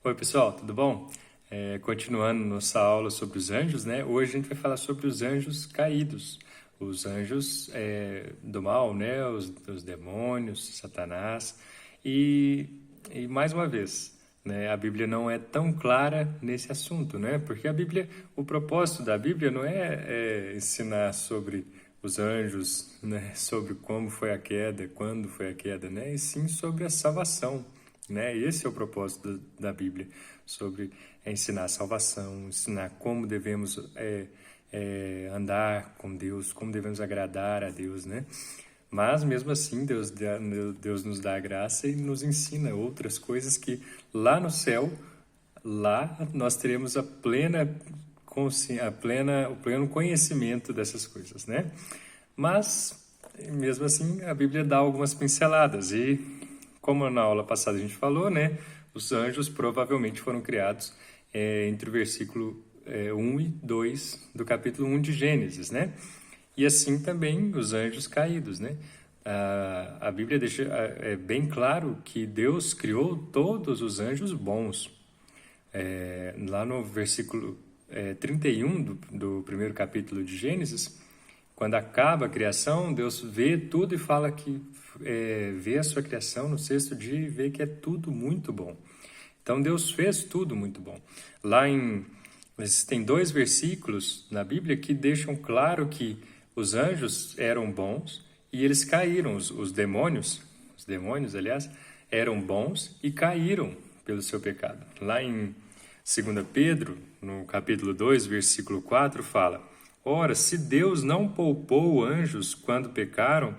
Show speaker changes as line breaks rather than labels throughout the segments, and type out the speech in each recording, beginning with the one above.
Oi, pessoal, tudo bom? Continuando nossa aula sobre os anjos, né? Hoje a gente vai falar sobre os anjos caídos, os anjos do mal, né? Os demônios, Satanás. E mais uma vez, né? A Bíblia não é tão clara nesse assunto, né? Porque o propósito da Bíblia não é ensinar sobre os anjos, né? Sobre como foi a queda, quando foi a queda, né? E sim sobre a salvação, né? Esse é o propósito da Bíblia, sobre ensinar a salvação, ensinar como devemos andar com Deus, como devemos agradar a Deus, né? Mas mesmo assim, Deus nos dá a graça e nos ensina outras coisas que lá no céu, lá nós teremos o pleno conhecimento dessas coisas, né? Mas mesmo assim, a Bíblia dá algumas pinceladas e, como na aula passada a gente falou, né, os anjos provavelmente foram criados entre o versículo 1 e 2 do capítulo 1 de Gênesis, né? E assim também os anjos caídos, né? A Bíblia deixa bem claro que Deus criou todos os anjos bons. Lá no versículo 31 do primeiro capítulo de Gênesis, quando acaba a criação, Deus vê tudo e fala que vê a sua criação no sexto dia e vê que é tudo muito bom. Então Deus fez tudo muito bom. Existem 2 versículos na Bíblia que deixam claro que os anjos eram bons e eles caíram. Os demônios, aliás, eram bons e caíram pelo seu pecado. Lá em 2 Pedro, no capítulo 2, versículo 4, fala: Ora, se Deus não poupou anjos quando pecaram,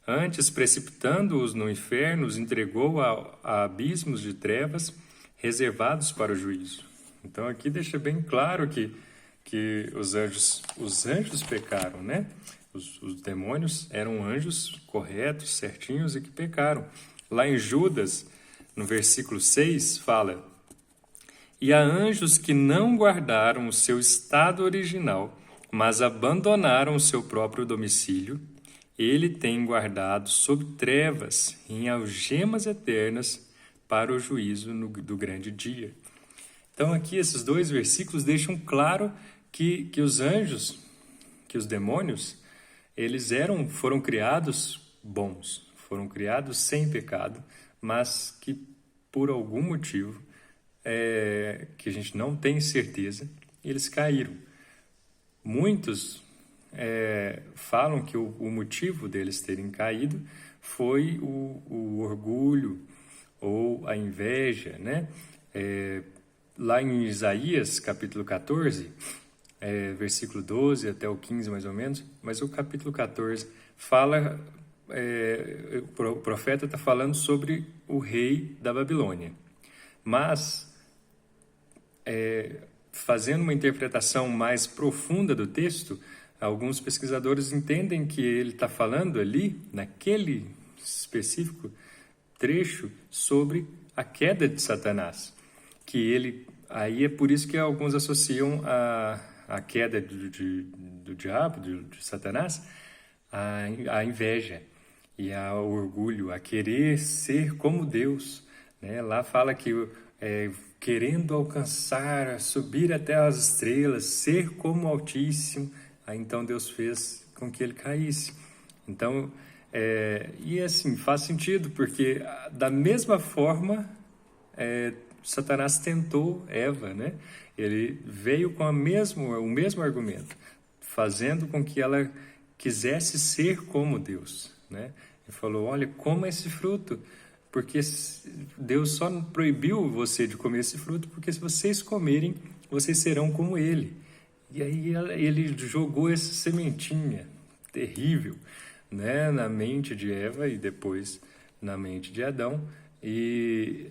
antes, precipitando-os no inferno, os entregou a abismos de trevas reservados para o juízo. Então aqui deixa bem claro que os anjos pecaram, né? Os demônios eram anjos corretos, certinhos e que pecaram. Lá em Judas, no versículo 6, fala: E há anjos que não guardaram o seu estado original, mas abandonaram o seu próprio domicílio. Ele tem guardado sob trevas, em algemas eternas, para o juízo do grande dia. Então aqui esses 2 versículos deixam claro que os anjos, que os demônios, eles foram criados bons, foram criados sem pecado, mas que por algum motivo que a gente não tem certeza, eles caíram. Muitos falam que o motivo deles terem caído foi o orgulho ou a inveja, né? Lá em Isaías, capítulo 14, versículo 12 até o 15 mais ou menos, mas o capítulo 14 fala, o profeta está falando sobre o rei da Babilônia. Mas, fazendo uma interpretação mais profunda do texto, alguns pesquisadores entendem que ele está falando ali, naquele específico trecho, sobre a queda de Satanás. Aí é por isso que alguns associam a queda do diabo, de Satanás, à inveja e ao orgulho, a querer ser como Deus, né? Lá fala que querendo alcançar, subir até as estrelas, ser como o Altíssimo, aí então Deus fez com que ele caísse. Então, e assim, faz sentido, porque da mesma forma, Satanás tentou Eva, né? Ele veio com o mesmo argumento, fazendo com que ela quisesse ser como Deus, né? Ele falou: olha, coma esse fruto, porque Deus só proibiu você de comer esse fruto, porque se vocês comerem, vocês serão como Ele. E aí ele jogou essa sementinha terrível, né, na mente de Eva e depois na mente de Adão, e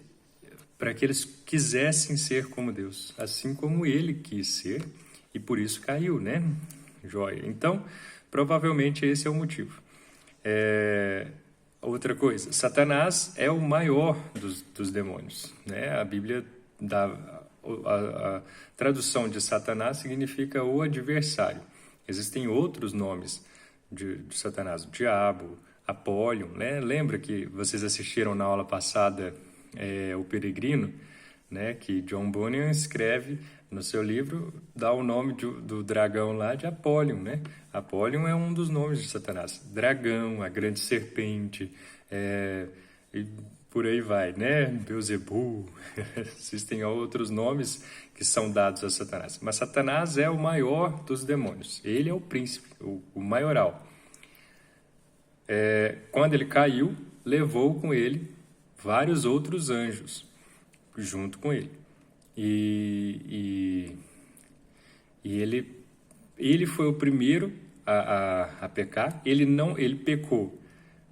para que eles quisessem ser como Deus, assim como ele quis ser, e por isso caiu, né? Joia. Então, provavelmente esse é o motivo. Outra coisa, Satanás é o maior dos demônios, né? A Bíblia a tradução de Satanás significa o adversário. Existem outros nomes de Satanás, o diabo, Apólion, né? Lembra que vocês assistiram na aula passada o Peregrino? né? Que John Bunyan escreve no seu livro, dá o nome do dragão lá de Apollyon, né? Apollyon é um dos nomes de Satanás. Dragão, a grande serpente, e por aí vai, né? Beelzebub, existem outros nomes que são dados a Satanás. Mas Satanás é o maior dos demônios. Ele é o príncipe, o maioral. Quando ele caiu, levou com ele vários outros anjos junto com ele. E ele foi o primeiro a pecar. Ele pecou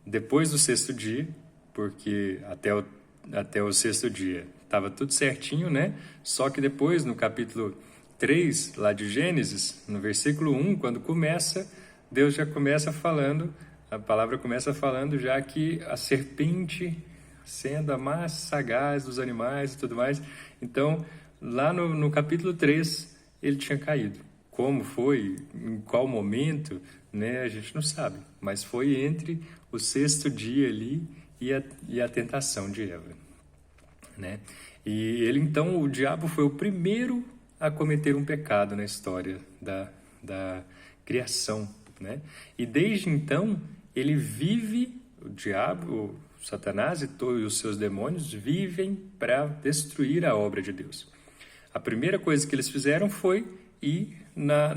depois do sexto dia, porque até o sexto dia estava tudo certinho, né? Só que depois, no capítulo 3, lá de Gênesis, no versículo 1, quando começa, Deus já começa falando, a palavra começa falando já que a serpente, sendo a mais sagaz dos animais e tudo mais, então, lá no capítulo 3, ele tinha caído. Como foi, em qual momento, né, a gente não sabe, mas foi entre o sexto dia ali e a tentação de Eva, né? E ele, então, o diabo foi o primeiro a cometer um pecado na história da criação, né? E desde então, ele vive, o diabo, o Satanás e todos os seus demônios vivem para destruir a obra de Deus. A primeira coisa que eles fizeram foi ir na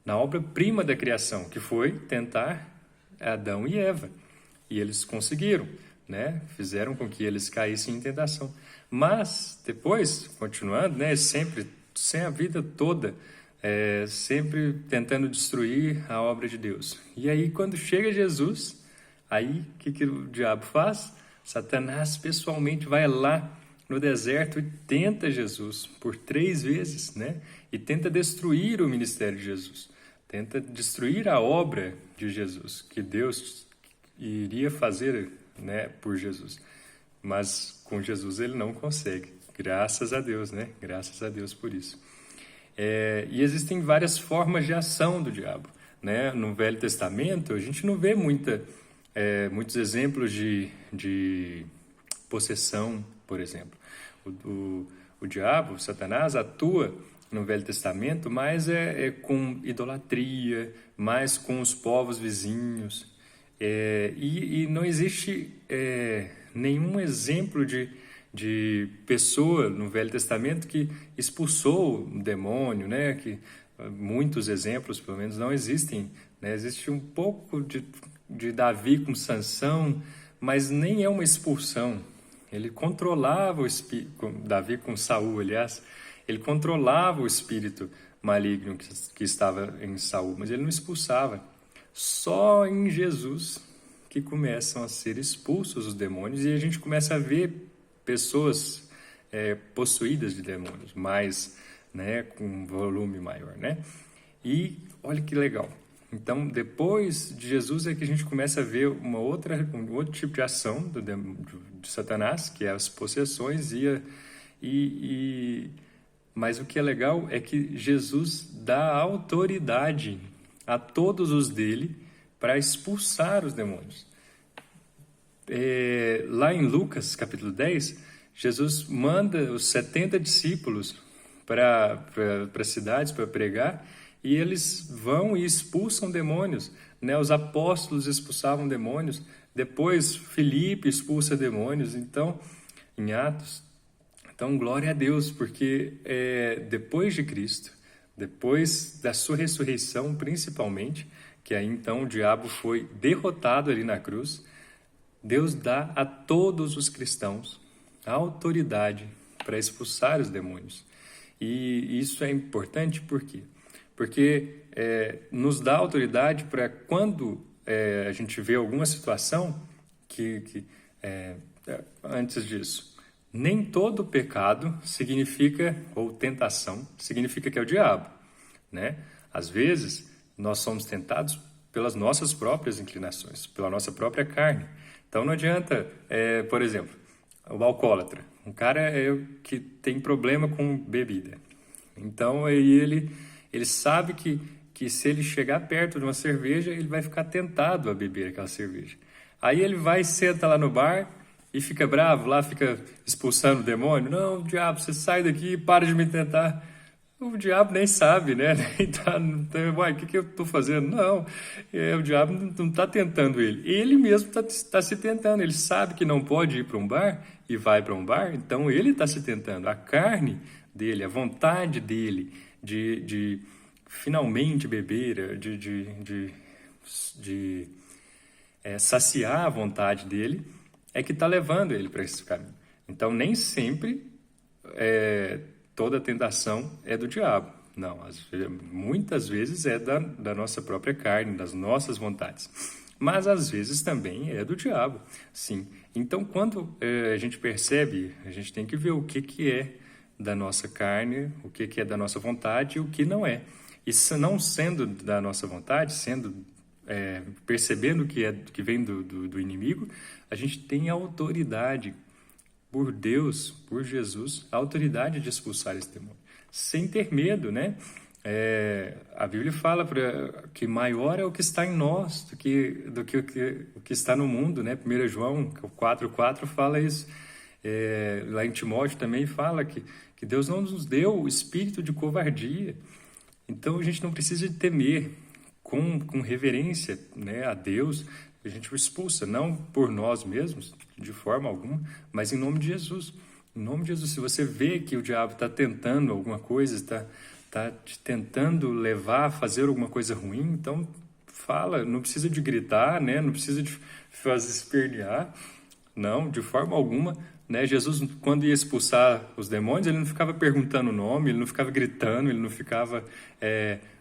obra-prima da criação, que foi tentar Adão e Eva. E eles conseguiram, né? Fizeram com que eles caíssem em tentação. Mas, depois, continuando, né? Sempre, sem a vida toda, sempre tentando destruir a obra de Deus. E aí, quando chega Jesus, aí o que o diabo faz? Satanás pessoalmente vai lá no deserto e tenta Jesus por 3 vezes, né? E tenta destruir o ministério de Jesus. Tenta destruir a obra de Jesus, que Deus iria fazer, né, por Jesus. Mas com Jesus ele não consegue. Graças a Deus, né? Graças a Deus por isso. E existem várias formas de ação do diabo, né? No Velho Testamento, a gente não vê muitos exemplos de possessão, por exemplo. O diabo, Satanás, atua no Velho Testamento, mais com idolatria, mais com os povos vizinhos. E não existe nenhum exemplo de pessoa no Velho Testamento que expulsou um demônio, né? Que muitos exemplos, pelo menos, não existem, né? Existe um pouco de Davi com Sansão, mas nem é uma expulsão. Ele controlava o espírito, Davi com Saul, aliás, ele controlava o espírito maligno que estava em Saul, mas ele não expulsava. Só em Jesus que começam a ser expulsos os demônios e a gente começa a ver pessoas possuídas de demônios, mais, né, com um volume maior, né? E olha que legal. Então, depois de Jesus é que a gente começa a ver um outro tipo de ação de Satanás, que é as possessões mas o que é legal é que Jesus dá autoridade a todos os dele para expulsar os demônios. Lá em Lucas, capítulo 10, Jesus manda os 70 discípulos para as cidades para pregar, e eles vão e expulsam demônios, né? Os apóstolos expulsavam demônios, depois Filipe expulsa demônios, então, em Atos. Então, glória a Deus, porque depois de Cristo, depois da sua ressurreição, principalmente, que aí então o diabo foi derrotado ali na cruz, Deus dá a todos os cristãos a autoridade para expulsar os demônios. E isso é importante por quê? Porque nos dá autoridade para quando a gente vê alguma situação antes disso, nem todo pecado significa, ou tentação, significa que é o diabo, né? Às vezes, nós somos tentados pelas nossas próprias inclinações, pela nossa própria carne. Então, não adianta, por exemplo, o alcoólatra, um cara que tem problema com bebida. Então, aí ele sabe que se ele chegar perto de uma cerveja, ele vai ficar tentado a beber aquela cerveja. Aí ele vai, senta lá no bar e fica bravo lá, fica expulsando o demônio. Não, diabo, você sai daqui e para de me tentar. O diabo nem sabe, né? Nem tá, uai, o que eu estou fazendo? Não, o diabo não está tentando ele. Ele mesmo está se tentando. Ele sabe que não pode ir para um bar e vai para um bar, então ele está se tentando. A carne dele, a vontade dele de finalmente beber, de saciar a vontade dele, é que está levando ele para esse caminho. Então, nem sempre toda tentação é do diabo. Não, muitas vezes é da nossa própria carne, das nossas vontades. Mas, às vezes, também é do diabo, sim. Então, quando a gente percebe, a gente tem que ver o que é da nossa carne, o que é da nossa vontade e o que não é. E se não sendo da nossa vontade, percebendo que vem do inimigo, a gente tem autoridade por Deus, por Jesus, a autoridade de expulsar esse demônio, sem ter medo, né? A Bíblia fala que maior é o que está em nós do que o que está no mundo, né? 1 João 4,4 fala isso. Lá em Timóteo também fala que Deus não nos deu o espírito de covardia. Então a gente não precisa de temer, com reverência, né, a Deus, a gente o expulsa, não por nós mesmos, de forma alguma, mas em nome de Jesus. Em nome de Jesus, se você vê que o diabo está tentando alguma coisa, está te tentando levar a fazer alguma coisa ruim, então fala, não precisa de gritar, né, não precisa de fazer espernear, não, de forma alguma, né? Jesus, quando ia expulsar os demônios, ele não ficava perguntando o nome, ele não ficava gritando, ele não ficava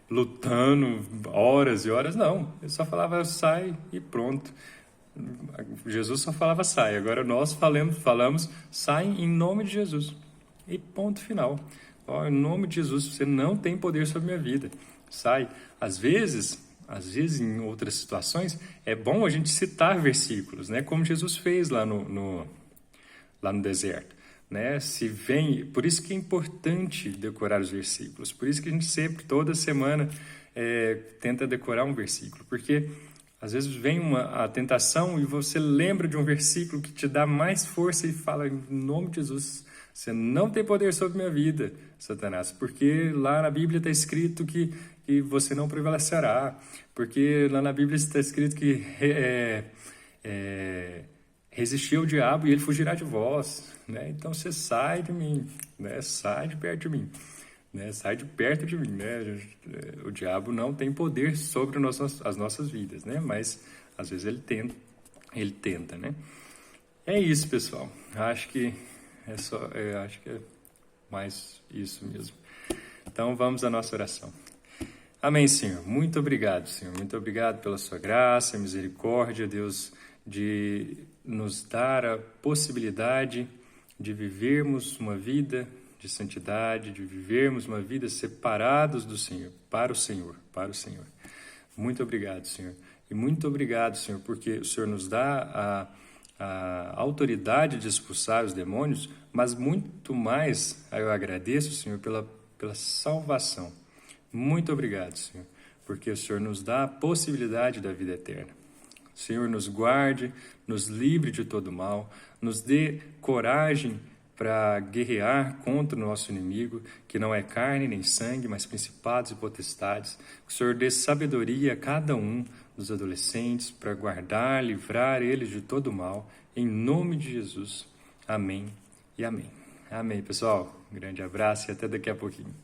lutando horas e horas, não. Ele só falava sai e pronto. Jesus só falava sai. Agora nós falamos sai em nome de Jesus. E ponto final. Em nome de Jesus, você não tem poder sobre a minha vida. Sai. Às vezes em outras situações, é bom a gente citar versículos, né? Como Jesus fez lá no deserto, né? Por isso que é importante decorar os versículos, por isso que a gente sempre, toda semana, tenta decorar um versículo, porque às vezes vem a tentação e você lembra de um versículo que te dá mais força e fala, em nome de Jesus, você não tem poder sobre minha vida, Satanás, porque lá na Bíblia está escrito que você não prevalecerá, porque lá na Bíblia está escrito que resistir ao diabo e ele fugirá de vós, né? Então você sai de mim, né? Sai de perto de mim, né? Sai de perto de mim, né? O diabo não tem poder sobre as nossas vidas, né? Mas às vezes ele tenta, né? É isso, pessoal. Acho que é mais isso mesmo. Então vamos à nossa oração. Amém, Senhor. Muito obrigado, Senhor. Muito obrigado pela sua graça, misericórdia, Deus, de nos dar a possibilidade de vivermos uma vida de santidade, de vivermos uma vida separados do Senhor, para o Senhor. Muito obrigado, Senhor. E muito obrigado, Senhor, porque o Senhor nos dá a autoridade de expulsar os demônios, mas muito mais eu agradeço, Senhor, pela salvação. Muito obrigado, Senhor, porque o Senhor nos dá a possibilidade da vida eterna. Senhor, nos guarde, nos livre de todo mal, nos dê coragem para guerrear contra o nosso inimigo, que não é carne nem sangue, mas principados e potestades. Que o Senhor dê sabedoria a cada um dos adolescentes para guardar, livrar eles de todo mal. Em nome de Jesus. Amém e amém. Amém, pessoal. Um grande abraço e até daqui a pouquinho.